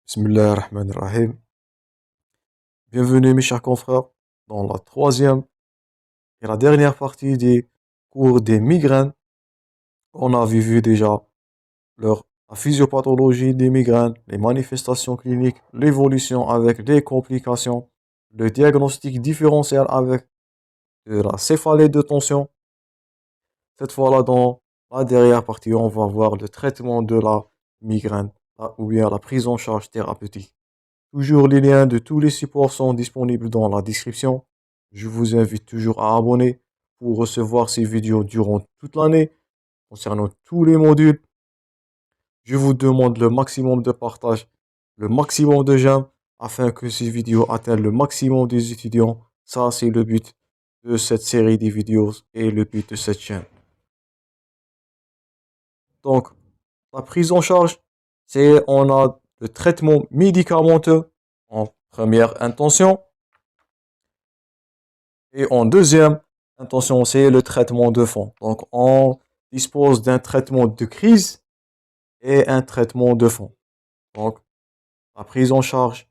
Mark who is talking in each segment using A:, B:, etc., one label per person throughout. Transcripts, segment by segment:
A: Bismillahirrahmanirrahim. Bienvenue mes chers confrères dans la troisième et la dernière partie des cours des migraines. On a vu déjà la physiopathologie des migraines, les manifestations cliniques, l'évolution avec les complications, le diagnostic différentiel avec de la céphalée de tension. Cette fois-là, dans la dernière partie, on va voir le traitement de la migraine ou bien la prise en charge thérapeutique. Toujours les liens de tous les supports sont disponibles dans la description. Je vous invite toujours à abonner pour recevoir ces vidéos durant toute l'année concernant tous les modules. Je vous demande le maximum de partage, le maximum de j'aime afin que ces vidéos atteignent le maximum des étudiants. Ça, c'est le but de cette série de vidéos et le but de cette chaîne. Donc, la prise en charge, on a le traitement médicamenteux en première intention. Et en deuxième intention, c'est le traitement de fond. Donc, on dispose d'un traitement de crise et un traitement de fond. Donc, la prise en charge,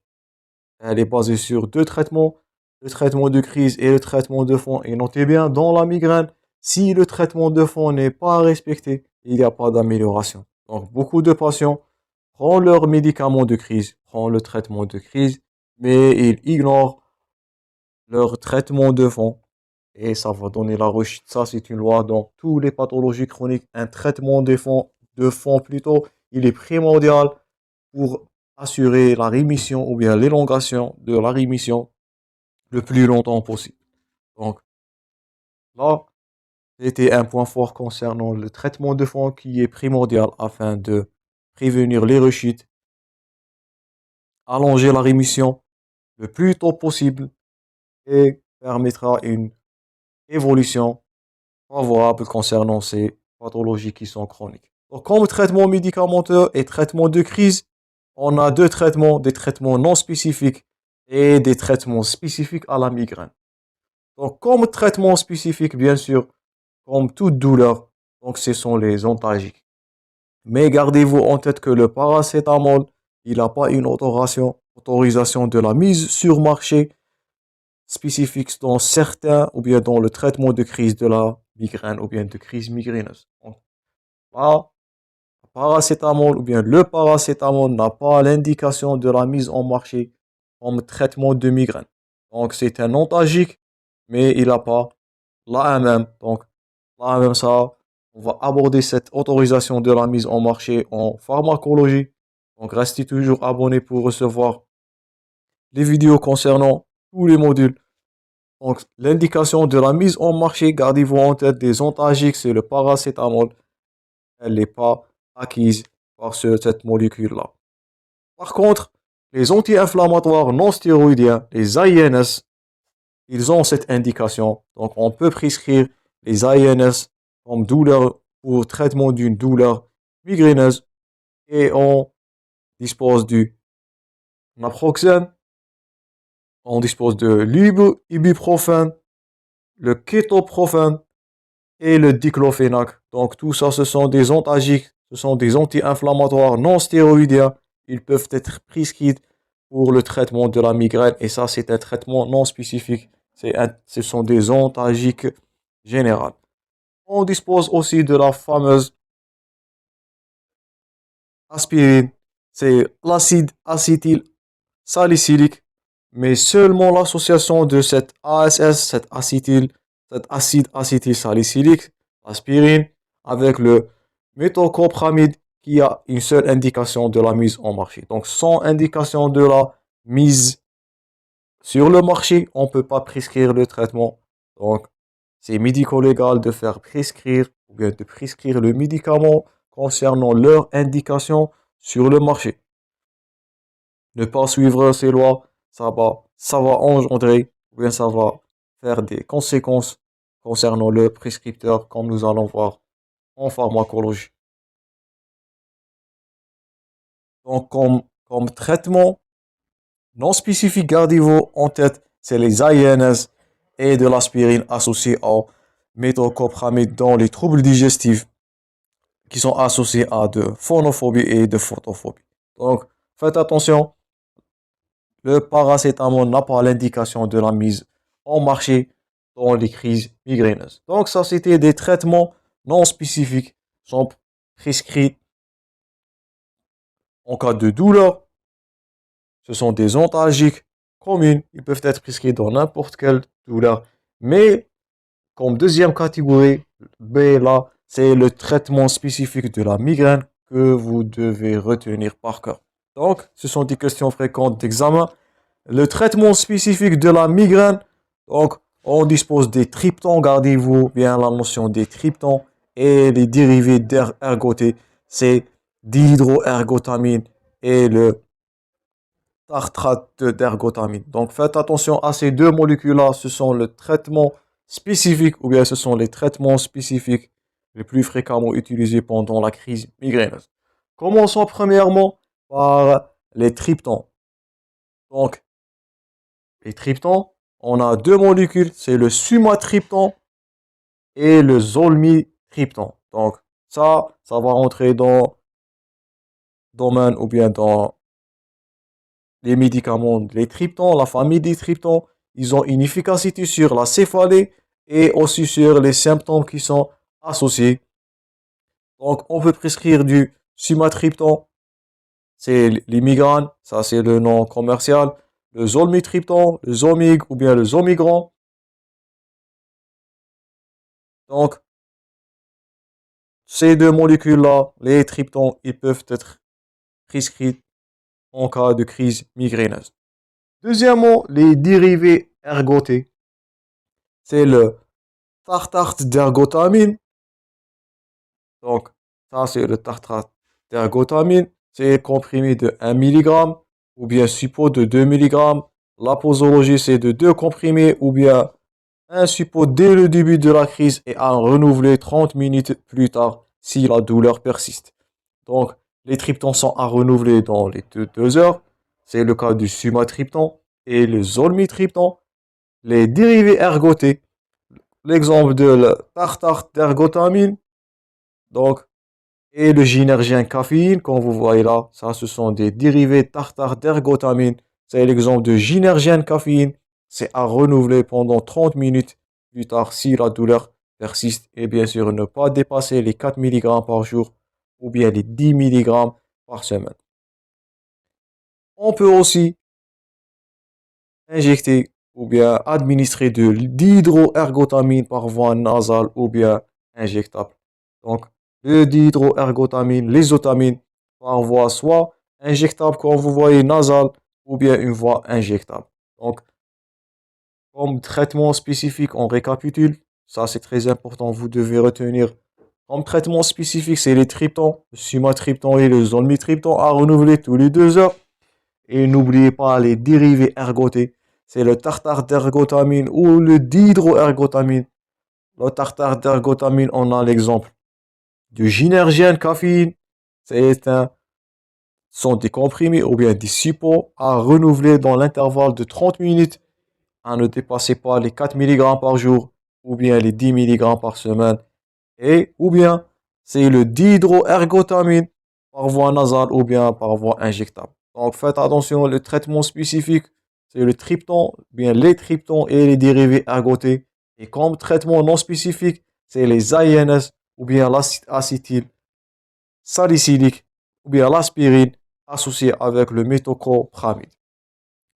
A: elle est basée sur deux traitements, le traitement de crise et le traitement de fond. Et notez bien, dans la migraine, si le traitement de fond n'est pas respecté, il n'y a pas d'amélioration. Donc, beaucoup de patients prennent leur médicament de crise, prennent le traitement de crise, mais ils ignorent leur traitement de fond. Et ça va donner la rechute. Ça, c'est une loi dans toutes les pathologies chroniques. Un traitement de fond plutôt, il est primordial pour assurer la rémission ou bien l'élongation de la rémission le plus longtemps possible. Donc là, c'était un point fort concernant le traitement de fond qui est primordial afin de prévenir les rechutes, allonger la rémission le plus tôt possible et permettra une évolution favorable concernant ces pathologies qui sont chroniques. Donc, comme traitement médicamenteux et traitement de crise, on a deux traitements, des traitements non spécifiques et des traitements spécifiques à la migraine. Donc, comme traitement spécifique, bien sûr, comme toute douleur, donc ce sont les antalgiques. Mais gardez-vous en tête que le paracétamol, il n'a pas une autorisation de la mise sur marché spécifique dans certains ou bien dans le traitement de crise de la migraine ou bien de crise migraineuse. Donc, là, paracétamol ou bien le paracétamol n'a pas l'indication de la mise en marché comme traitement de migraine. Donc, c'est un antalgique, mais il n'a pas l'AMM. Donc, l'AMM, ça, on va aborder cette autorisation de la mise en marché en pharmacologie. Donc, restez toujours abonnés pour recevoir les vidéos concernant tous les modules. Donc, l'indication de la mise en marché, gardez-vous en tête des antalgiques, c'est le paracétamol. Elle n'est pas acquise par cette molécule-là. Par contre, les anti-inflammatoires non stéroïdiens, les INS, ils ont cette indication. Donc, on peut prescrire les INS comme douleur pour traitement d'une douleur migraineuse et on dispose du naproxène, on dispose de l'ibuprofène, le kétoprofène et le diclofénac. Donc tout ça, ce sont des antalgiques, ce sont des anti-inflammatoires non stéroïdiens. Ils peuvent être prescrits pour le traitement de la migraine et ça, c'est un traitement non spécifique. Ce sont des antalgiques généraux. On dispose aussi de la fameuse aspirine. C'est l'acide acétyl salicylique, mais seulement l'association de cette ASS, cet acide acétylsalicylique, aspirine, avec le méthoclopramide qui a une seule indication de la mise en marché. Donc, sans indication de la mise sur le marché, on ne peut pas prescrire le traitement. Donc, c'est médico-légal de faire prescrire ou bien de prescrire le médicament concernant leur indication sur le marché. Ne pas suivre ces lois, ça va engendrer, ou bien ça va faire des conséquences concernant le prescripteur, comme nous allons voir en pharmacologie. Donc, comme traitement non spécifique, gardez-vous en tête, c'est les INS et de l'aspirine associée au méthoclopramide dans les troubles digestifs qui sont associés à de phonophobie et de photophobie. Donc, faites attention, le paracétamol n'a pas l'indication de la mise en marché dans les crises migraineuses. Donc ça, c'était des traitements non spécifiques, sont prescrits en cas de douleur. Ce sont des antalgiques communs, ils peuvent être prescrits dans n'importe quelle douleur. Mais comme deuxième catégorie, B là, c'est le traitement spécifique de la migraine que vous devez retenir par cœur. Donc, ce sont des questions fréquentes d'examen. Le traitement spécifique de la migraine, donc on dispose des triptans, gardez-vous bien la notion des triptans et les dérivés d'ergoté, c'est dihydroergotamine et le tartrate d'ergotamine. Donc faites attention à ces deux molécules-là, ce sont le traitement spécifique ou bien ce sont les traitements spécifiques les plus fréquemment utilisés pendant la crise migraineuse. Commençons premièrement par les triptans. Donc, les triptans, on a deux molécules, c'est le sumatriptan et le zolmitriptan. Donc, ça va rentrer dans domaine ou bien dans les médicaments, les triptans, la famille des triptans. Ils ont une efficacité sur la céphalée et aussi sur les symptômes qui sont associés. Donc, on peut prescrire du sumatriptan, c'est les migraines, ça c'est le nom commercial. Le zolmitriptan, le Zomig ou bien le Zomigran. Donc, ces deux molécules-là, les triptans, ils peuvent être prescrits en cas de crise migraineuse. Deuxièmement, les dérivés ergotés. C'est le tartrate d'ergotamine. Donc, ça c'est le tartrate d'ergotamine. C'est comprimé de 1 mg ou bien suppôt de 2 mg. La posologie, c'est de 2 comprimés ou bien un suppôt dès le début de la crise et à renouveler 30 minutes plus tard si la douleur persiste. Donc, les triptans sont à renouveler dans les 2 heures. C'est le cas du sumatriptan et le zolmitriptan. Les dérivés ergotés, l'exemple de la tartrate d'ergotamine, donc, et le gynergien caféine, comme vous voyez là, ça ce sont des dérivés tartrate d'ergotamine. C'est l'exemple de gynergien caféine. C'est à renouveler pendant 30 minutes plus tard si la douleur persiste. Et bien sûr, ne pas dépasser les 4 mg par jour ou bien les 10 mg par semaine. On peut aussi injecter ou bien administrer de l'hydroergotamine par voie nasale ou bien injectable. Donc, le dihydroergotamine, l'ézotamine par voie soit injectable comme vous voyez nasale ou bien une voie injectable. Donc, comme traitement spécifique, on récapitule. Ça, c'est très important. Vous devez retenir. Comme traitement spécifique, c'est les triptans, le sumatriptan et le zolmitriptan à renouveler tous les 2 heures. Et n'oubliez pas les dérivés ergotés. C'est le tartare d'ergotamine ou le dihydroergotamine. Le tartare d'ergotamine, on a l'exemple du gynergien caféine. Sont des comprimés ou bien des supports à renouveler dans l'intervalle de 30 minutes à ne dépasser pas les 4 mg par jour ou bien les 10 mg par semaine. Et ou bien c'est le dihydroergotamine par voie nasale ou bien par voie injectable. Donc faites attention, le traitement spécifique, c'est le triptan, bien les triptans et les dérivés ergotés. Et comme traitement non spécifique, c'est les AINS ou bien l'acide acétyl salicylique ou bien l'aspirine associée avec le métoclopramide.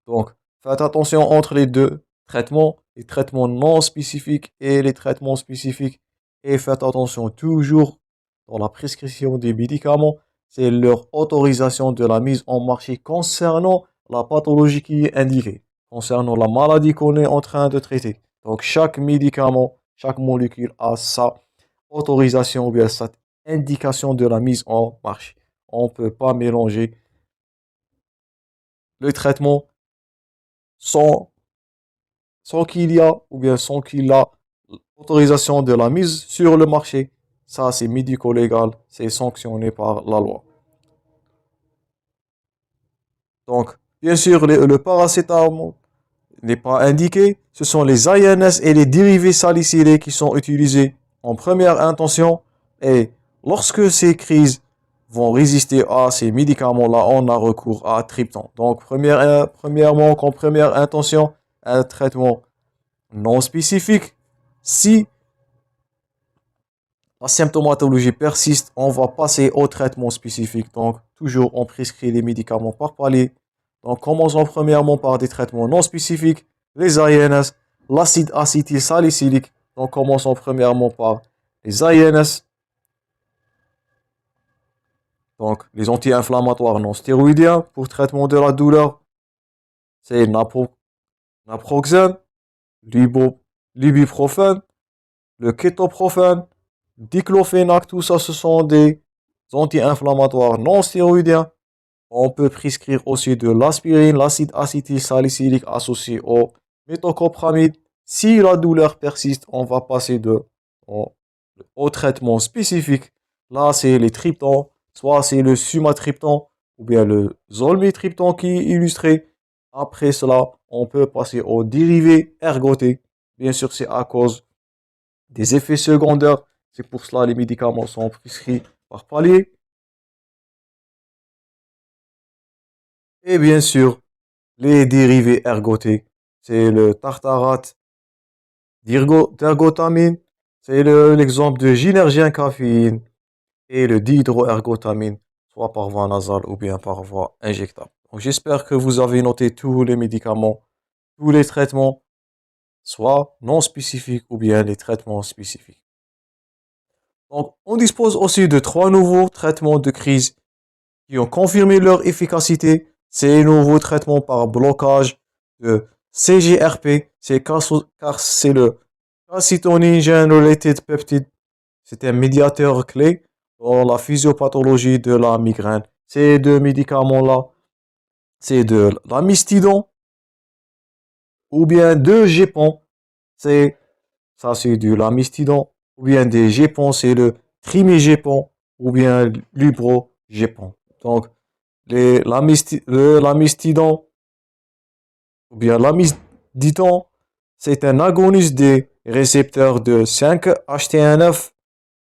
A: Donc faites attention entre les deux traitements, les traitements non spécifiques et les traitements spécifiques. Et faites attention toujours dans la prescription des médicaments, c'est leur autorisation de la mise en marché concernant la pathologie qui est indiquée, concernant la maladie qu'on est en train de traiter. Donc chaque médicament, chaque molécule a sa autorisation ou bien sa indication de la mise en marché. On ne peut pas mélanger le traitement sans, sans qu'il y a ou bien sans qu'il y a l'autorisation de la mise sur le marché. Ça, c'est médico-légal, c'est sanctionné par la loi. Donc, bien sûr, le paracétamol n'est pas indiqué. Ce sont les ANS et les dérivés salicylés qui sont utilisés en première intention. Et lorsque ces crises vont résister à ces médicaments-là, on a recours à triptan. Donc, premièrement, comme première intention, un traitement non spécifique. Si la symptomatologie persiste, on va passer au traitement spécifique. Donc, toujours, on prescrit les médicaments par palier. Donc, commençons premièrement par des traitements non spécifiques, les AINS, l'acide acétylsalicylique. Donc, commençons premièrement par les AINS, donc les anti-inflammatoires non stéroïdiens pour traitement de la douleur. C'est naproxène, l'ibuprofène, le kétoprophène, diclofénac, tout ça, ce sont des anti-inflammatoires non stéroïdiens. On peut prescrire aussi de l'aspirine, l'acide acétylsalicylique associé au méthoclopramide. Si la douleur persiste, on va passer au, au traitement spécifique. Là, c'est les triptans, soit c'est le sumatriptan ou bien le zolmitriptan qui est illustré. Après cela, on peut passer aux dérivés ergotés. Bien sûr, c'est à cause des effets secondaires. C'est pour cela que les médicaments sont prescrits par palier. Et bien sûr, les dérivés ergotés, c'est le tartarate d'ergotamine, c'est l'exemple de gynergien caféine et le dihydroergotamine, soit par voie nasale ou bien par voie injectable. Donc j'espère que vous avez noté tous les médicaments, tous les traitements, soit non spécifiques ou bien les traitements spécifiques. Donc on dispose aussi de 3 nouveaux traitements de crise qui ont confirmé leur efficacité. Ces nouveaux traitements par blocage de CGRP, car c'est le calcitonin gene-related peptide. C'est un médiateur clé dans la physiopathologie de la migraine. Ces deux médicaments-là, c'est de l'amistidon ou bien de Gepant. C'est du lamistidon ou bien des Gepant, c'est le trimégépant ou bien l'ubrogépant. Donc, l'amistidon ou bien l'amistidon, c'est un agoniste des récepteurs de 5-HT1-9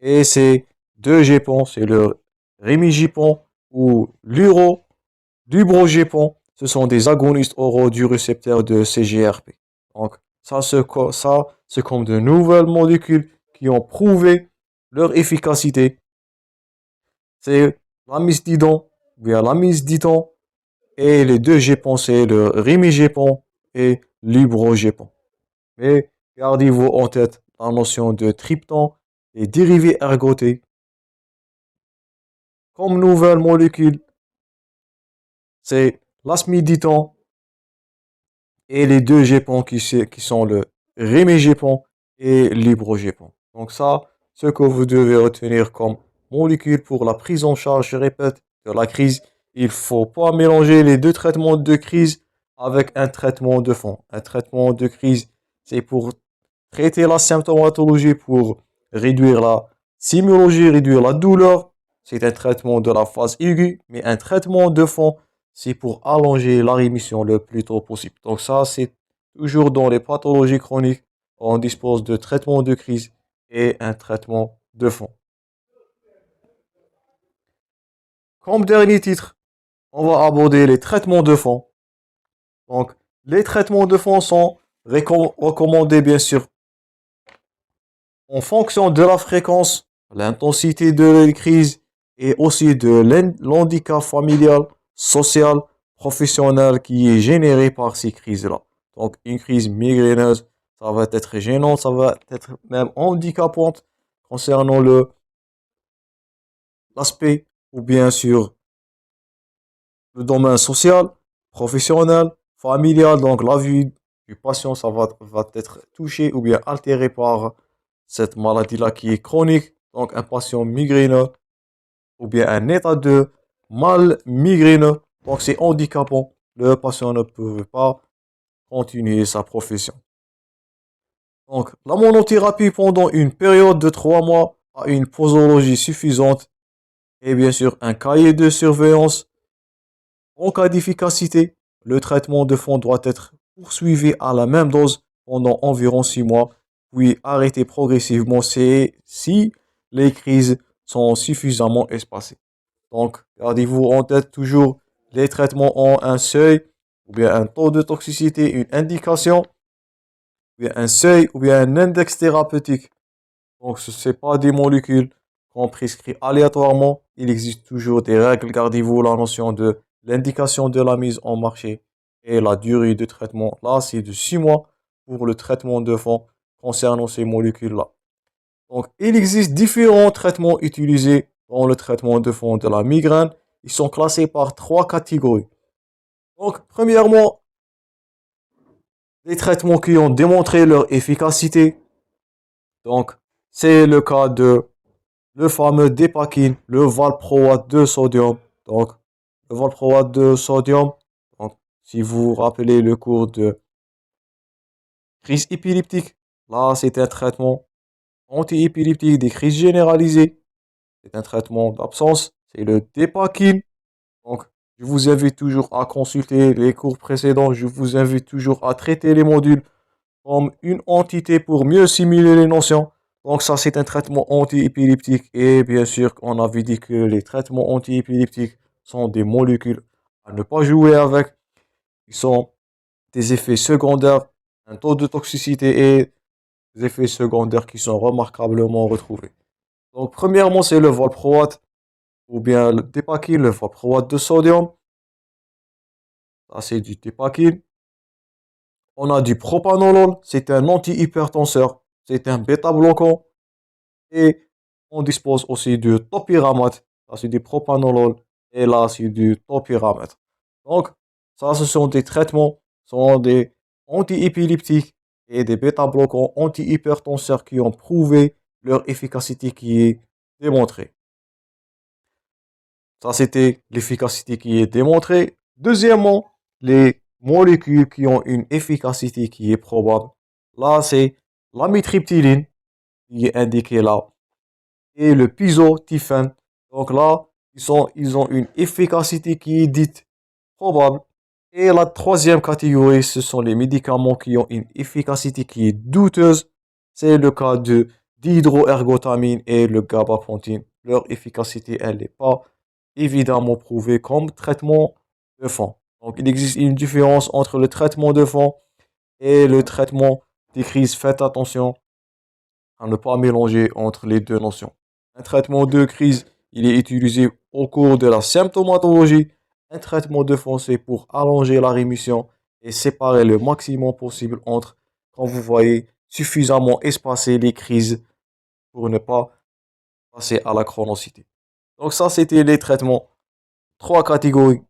A: et c'est deux Gepant, c'est le rimigepant ou l'ubrogépant. Ce sont des agonistes oraux du récepteur de CGRP. Donc, c'est comme de nouvelles molécules qui ont prouvé leur efficacité. C'est l'amistidon ou bien l'amistidon et les deux Gepant, c'est le rimigepant et l'ibrogépant. Mais gardez-vous en tête la notion de triptan et dérivés ergotés. Comme nouvelle molécule, c'est l'asmiditan et les deux Gepant qui sont le rimigepant et l'ibrogépant. Donc ça, ce que vous devez retenir comme molécule pour la prise en charge, je répète, de la crise, il ne faut pas mélanger les deux traitements de crise avec un traitement de fond. Un traitement de crise, c'est pour traiter la symptomatologie, pour réduire la sémiologie, réduire la douleur. C'est un traitement de la phase aiguë, mais un traitement de fond, c'est pour allonger la rémission le plus tôt possible. Donc ça, c'est toujours dans les pathologies chroniques, on dispose de traitement de crise et un traitement de fond. Comme dernier titre, on va aborder les traitements de fond. Donc, les traitements de fond sont recommandés, bien sûr, en fonction de la fréquence, l'intensité de la crise et aussi de l'handicap familial, social, professionnel qui est généré par ces crises-là. Donc, une crise migraineuse, ça va être gênant, ça va être même handicapante concernant l'aspect ou bien sûr le domaine social, professionnel, familial. Donc, la vie du patient, va être touché ou bien altéré par cette maladie-là qui est chronique. Donc, un patient migraineux ou bien un état de mal migraineux. Donc, c'est handicapant. Le patient ne peut pas continuer sa profession. Donc, la monothérapie pendant une période de 3 mois a une posologie suffisante et bien sûr un cahier de surveillance. En cas d'efficacité, le traitement de fond doit être poursuivi à la même dose pendant environ 6 mois, puis arrêté progressivement si les crises sont suffisamment espacées. Donc, gardez-vous en tête toujours, les traitements ont un seuil, ou bien un taux de toxicité, une indication, ou bien un seuil, ou bien un index thérapeutique. Donc, ce n'est pas des molécules qu'on prescrit aléatoirement. Il existe toujours des règles. Gardez-vous la notion de l'indication de la mise en marché et la durée de traitement. Là, c'est de 6 mois pour le traitement de fond concernant ces molécules-là. Donc, il existe différents traitements utilisés dans le traitement de fond de la migraine. Ils sont classés par 3 catégories. Donc, premièrement, les traitements qui ont démontré leur efficacité. Donc, c'est le cas de le fameux Dépakine, le valproate de sodium. Donc, le valproate de sodium, donc, si vous vous rappelez le cours de crise épileptique, là, c'est un traitement anti-épileptique des crises généralisées. C'est un traitement d'absence, c'est le Dépakine. Donc, je vous invite toujours à consulter les cours précédents. Je vous invite toujours à traiter les modules comme une entité pour mieux simuler les notions. Donc ça, c'est un traitement anti-épileptique. Et bien sûr, on avait dit que les traitements anti-épileptiques sont des molécules à ne pas jouer avec. Ils sont des effets secondaires, un taux de toxicité et des effets secondaires qui sont remarquablement retrouvés. Donc premièrement, c'est le valproate ou bien le Dépakine, le valproate de sodium. Ça, c'est du Dépakine. On a du propanolol, c'est un antihypertenseur, c'est un bêta-bloquant. Et on dispose aussi du topiramate, ça c'est du propanolol, et là c'est du topiramate. Donc, ça ce sont des traitements, ce sont des antiépileptiques et des bêta-bloquants antihypertenseurs qui ont prouvé leur efficacité qui est démontrée. Ça c'était l'efficacité qui est démontrée. Deuxièmement, les molécules qui ont une efficacité qui est probable. Là, c'est l'amitriptyline qui est indiqué là et le pizotifène. Donc là, ils ont une efficacité qui est dite probable. Et la troisième catégorie, ce sont les médicaments qui ont une efficacité qui est douteuse. C'est le cas de d'hydroergotamine et le gabapentin. Leur efficacité, elle n'est pas évidemment prouvée comme traitement de fond. Donc il existe une différence entre le traitement de fond et le traitement des crises. Faites attention à ne pas mélanger entre les deux notions. Un traitement de crise, il est utilisé au cours de la symptomatologie. Un traitement de fond, c'est pour allonger la rémission et séparer le maximum possible entre, quand vous voyez, suffisamment espacer les crises pour ne pas passer à la chronicité. Donc ça, c'était les traitements. 3 catégories.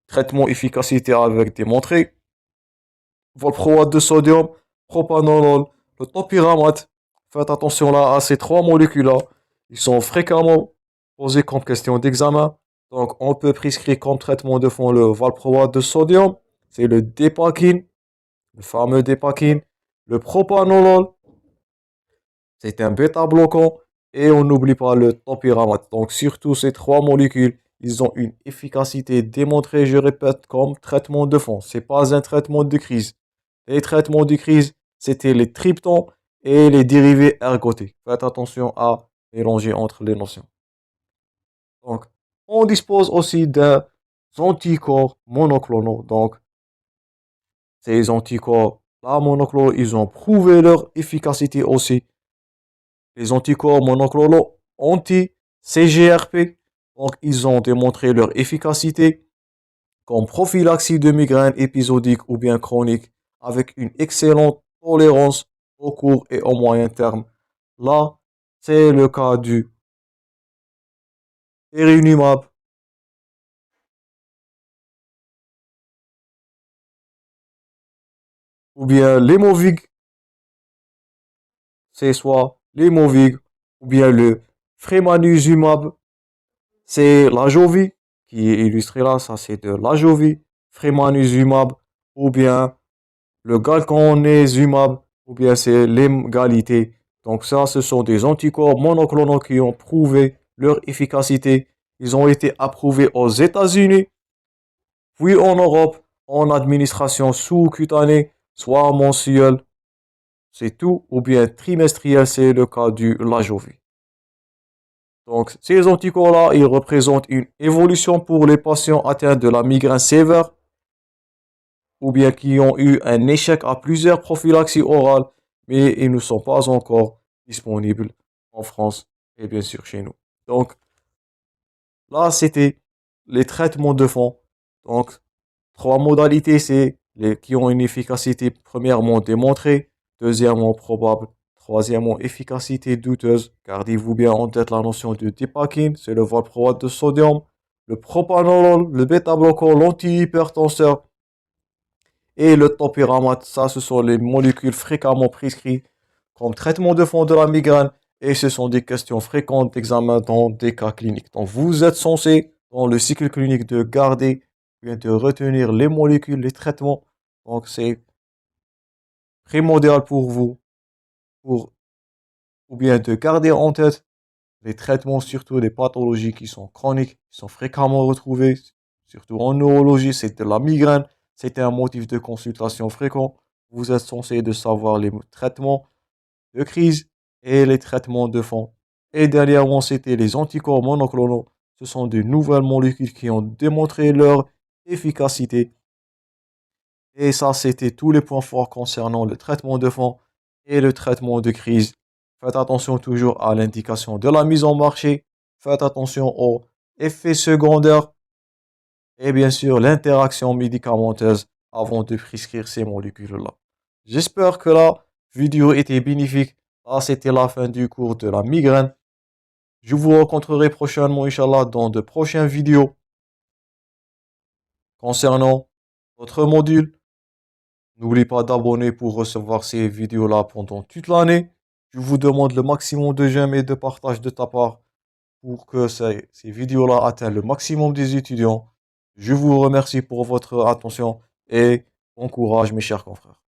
A: Traitement efficacité avec démontré. Valproate de sodium, propanolol, le topiramate. Faites attention là à ces 3 molécules-là. Ils sont fréquemment posés comme question d'examen. Donc, on peut prescrire comme traitement de fond le valproate de sodium. C'est le Dépakine, le fameux Dépakine. Le propanolol, c'est un bêta-bloquant. Et on n'oublie pas le topiramate. Donc, surtout ces 3 molécules, ils ont une efficacité démontrée, je répète, comme traitement de fond. C'est pas un traitement de crise. Les traitements de crise, c'était les triptans et les dérivés ergotés. Faites attention à mélanger entre les notions. Donc, on dispose aussi des anticorps monoclonaux. Donc, ces anticorps, là, monoclonaux, ils ont prouvé leur efficacité aussi. Les anticorps monoclonaux anti-CGRP, donc, ils ont démontré leur efficacité comme prophylaxie de migraine épisodique ou bien chronique avec une excellente tolérance au court et au moyen terme. Là, c'est le cas du Erinumab, ou bien l'Emovig, c'est soit l'Emovig ou bien le Fremanuzumab, c'est l'Ajovy qui est illustré là, ça c'est de l'Ajovy, Fremanuzumab ou bien le Galcanezumab ou bien c'est l'Emgalité. Donc ça, ce sont des anticorps monoclonaux qui ont prouvé leur efficacité. Ils ont été approuvés aux États-Unis, puis en Europe, en administration sous-cutanée, soit mensuelle, c'est tout, ou bien trimestrielle, c'est le cas du Lajovy. Donc, ces anticorps-là, ils représentent une évolution pour les patients atteints de la migraine sévère ou bien qui ont eu un échec à plusieurs prophylaxies orales, mais ils ne sont pas encore disponibles en France et bien sûr chez nous. Donc, là, c'était les traitements de fond. Donc, trois modalités, c'est les qui ont une efficacité premièrement démontrée, deuxièmement probable, troisièmement efficacité douteuse. Gardez-vous bien en tête la notion de dipakine, c'est le valproate de sodium, le propanolol, le bêta-bloquant, l'antihypertenseur et le topiramate. Ça, ce sont les molécules fréquemment prescrites comme traitement de fond de la migraine et ce sont des questions fréquentes d'examen dans des cas cliniques. Donc, vous êtes censé, dans le cycle clinique, de garder, bien de retenir les molécules, les traitements. Donc, c'est primordial pour vous, pour, ou bien de garder en tête les traitements, surtout des pathologies qui sont chroniques, qui sont fréquemment retrouvées, surtout en neurologie, c'est de la migraine, c'était un motif de consultation fréquent. Vous êtes censé de savoir les traitements de crise et les traitements de fond. Et dernièrement, c'était les anticorps monoclonaux. Ce sont de nouvelles molécules qui ont démontré leur efficacité. Et ça, c'était tous les points forts concernant le traitement de fond et le traitement de crise. Faites attention toujours à l'indication de la mise en marché. Faites attention aux effets secondaires et bien sûr l'interaction médicamenteuse avant de prescrire ces molécules-là. J'espère que la vidéo était bénéfique. Ah, c'était la fin du cours de la migraine. Je vous rencontrerai prochainement, Inch'Allah, dans de prochaines vidéos concernant votre module. N'oubliez pas d'abonner pour recevoir ces vidéos-là pendant toute l'année. Je vous demande le maximum de j'aime et de partage de ta part pour que ces vidéos-là atteignent le maximum des étudiants. Je vous remercie pour votre attention et bon courage, mes chers confrères.